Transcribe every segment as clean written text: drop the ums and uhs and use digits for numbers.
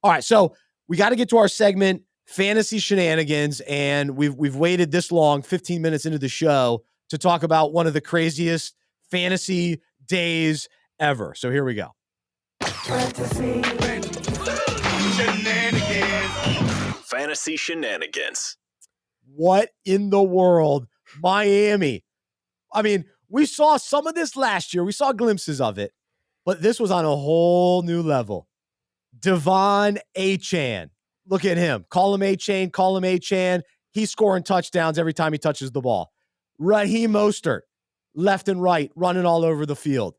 All right, so we got to get to our segment, Fantasy Shenanigans, and we've waited this long, 15 minutes into the show, to talk about one of the craziest fantasy days ever. So here we go. Fantasy Shenanigans. What in the world? Miami. I mean, we saw some of this last year. We saw glimpses of it, but this was on a whole new level. Devon Achane. Look at him. Call him Achane. Call him Achane. He's scoring touchdowns every time he touches the ball. Raheem Mostert, left and right, running all over the field.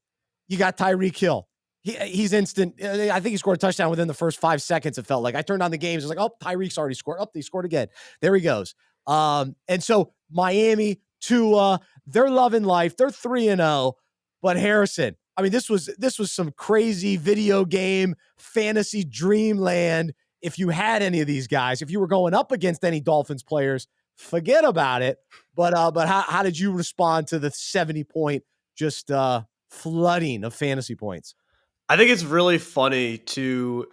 You got Tyreek Hill. He's instant. I think he scored a touchdown within the first 5 seconds, it felt like. I turned on the games. It was like, oh, Tyreek's already scored. Oh, he scored again. There he goes. And so Miami, Tua, they're loving life. They're 3-0. But Harrison, I mean, this was some crazy video game fantasy dreamland. If you had any of these guys, if you were going up against any Dolphins players, forget about it. But how did you respond to the 70-point just flooding of fantasy points? I think it's really funny to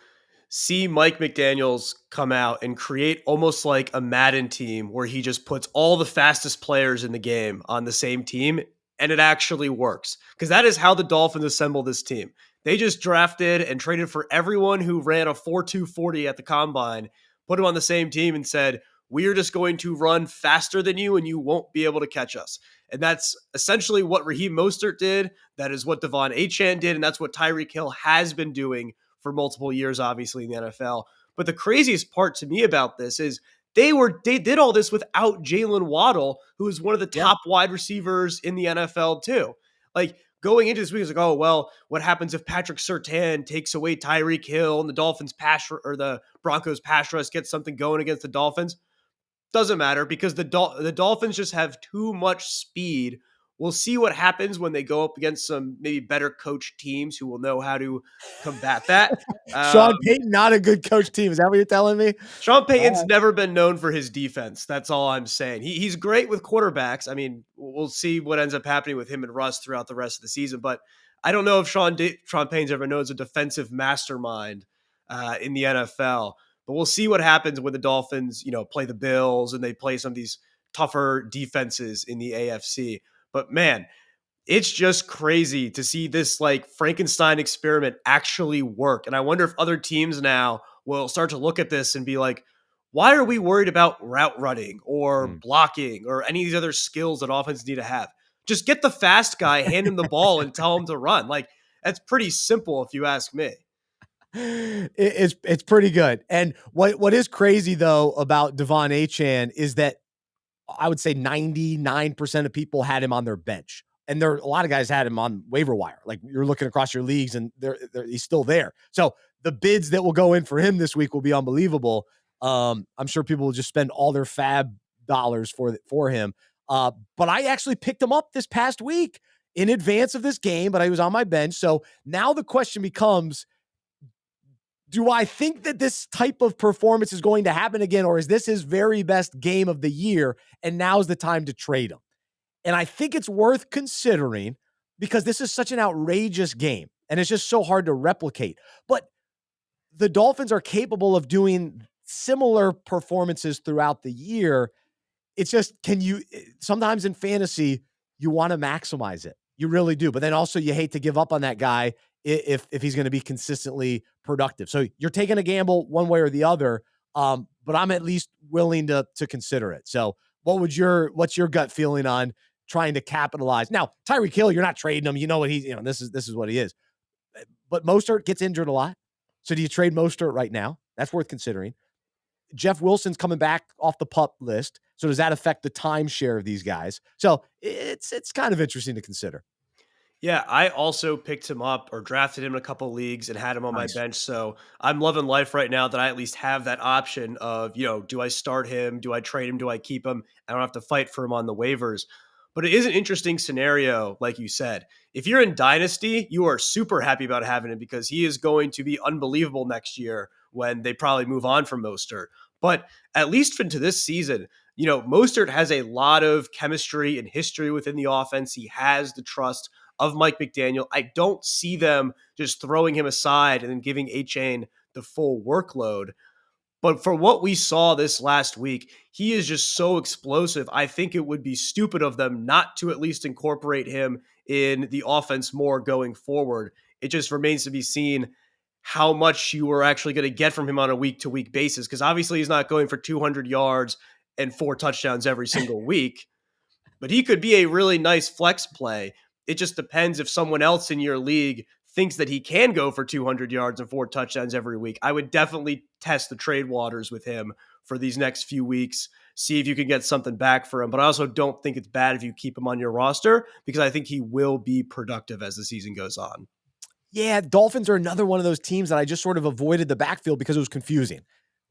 see Mike McDaniels come out and create almost like a Madden team where he just puts all the fastest players in the game on the same team, and it actually works. Because that is how the Dolphins assemble this team. They just drafted and traded for everyone who ran a 4.2 40 at the combine, put them on the same team and said, we are just going to run faster than you and you won't be able to catch us. And that's essentially what Raheem Mostert did. That is what Devon Achane did. And that's what Tyreek Hill has been doing for multiple years, obviously, in the NFL. But the craziest part to me about this is they did all this without Jalen Waddle, who is one of the top wide receivers in the NFL too. Like going into this week, it's like, oh, well, what happens if Patrick Surtain takes away Tyreek Hill and the Dolphins or the Broncos pass rush gets something going against the Dolphins? Doesn't matter because the Dolphins just have too much speed. We'll see what happens when they go up against some maybe better coached teams who will know how to combat that. Sean Payton, not a good coach team. Is that what you're telling me? Sean Payton's never been known for his defense. That's all I'm saying. He's great with quarterbacks. I mean, we'll see what ends up happening with him and Russ throughout the rest of the season. But I don't know if Sean Payton's ever known as a defensive mastermind in the NFL. But we'll see what happens when the Dolphins, play the Bills and they play some of these tougher defenses in the AFC. But man, it's just crazy to see this like Frankenstein experiment actually work. And I wonder if other teams now will start to look at this and be like, why are we worried about route running or blocking or any of these other skills that offenses need to have? Just get the fast guy, hand him the ball and tell him to run. Like that's pretty simple if you ask me. It's pretty good. And what is crazy though about Devon Achane is that I would say 99% of people had him on their bench. And a lot of guys had him on waiver wire. Like you're looking across your leagues and he's still there. So the bids that will go in for him this week will be unbelievable. I'm sure people will just spend all their fab dollars for him. But I actually picked him up this past week in advance of this game, but I was on my bench. So now the question becomes, do I think that this type of performance is going to happen again, or is this his very best game of the year, and now's the time to trade him? And I think it's worth considering because this is such an outrageous game, and it's just so hard to replicate. But the Dolphins are capable of doing similar performances throughout the year. It's just, sometimes in fantasy, you want to maximize it. You really do. But then also you hate to give up on that guy if he's going to be consistently productive. So you're taking a gamble one way or the other, but I'm at least willing to consider it. So what's your gut feeling on trying to capitalize? Now, Tyreek Hill, you're not trading him. You know what this is what he is. But Mostert gets injured a lot. So do you trade Mostert right now? That's worth considering. Jeff Wilson's coming back off the PUP list. So does that affect the timeshare of these guys? So it's kind of interesting to consider. Yeah, I also picked him up or drafted him in a couple leagues and had him on my bench. So I'm loving life right now that I at least have that option of, do I start him? Do I trade him? Do I keep him? I don't have to fight for him on the waivers. But it is an interesting scenario, like you said. If you're in Dynasty, you are super happy about having him because he is going to be unbelievable next year when they probably move on from Mostert. But at least into this season, Mostert has a lot of chemistry and history within the offense. He has the trust of Mike McDaniel. I don't see them just throwing him aside and then giving Achane the full workload. But for what we saw this last week, he is just so explosive. I think it would be stupid of them not to at least incorporate him in the offense more going forward. It just remains to be seen how much you are actually going to get from him on a week-to-week basis, because obviously he's not going for 200 yards and 4 touchdowns every single week, but he could be a really nice flex play. It just depends if someone else in your league thinks that he can go for 200 yards and 4 touchdowns every week. I would definitely test the trade waters with him for these next few weeks, see if you can get something back for him. But I also don't think it's bad if you keep him on your roster, because I think he will be productive as the season goes on. Yeah, Dolphins are another one of those teams that I just sort of avoided the backfield because it was confusing.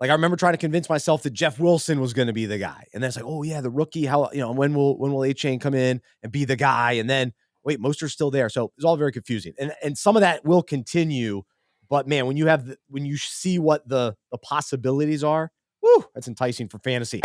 Like, I remember trying to convince myself that Jeff Wilson was going to be the guy. And then it's like, oh yeah, the rookie, how, when will A-Chain come in and be the guy? And then wait, Mostert's still there. So it's all very confusing. And some of that will continue, but man, when you see what the possibilities are, woo, that's enticing for fantasy.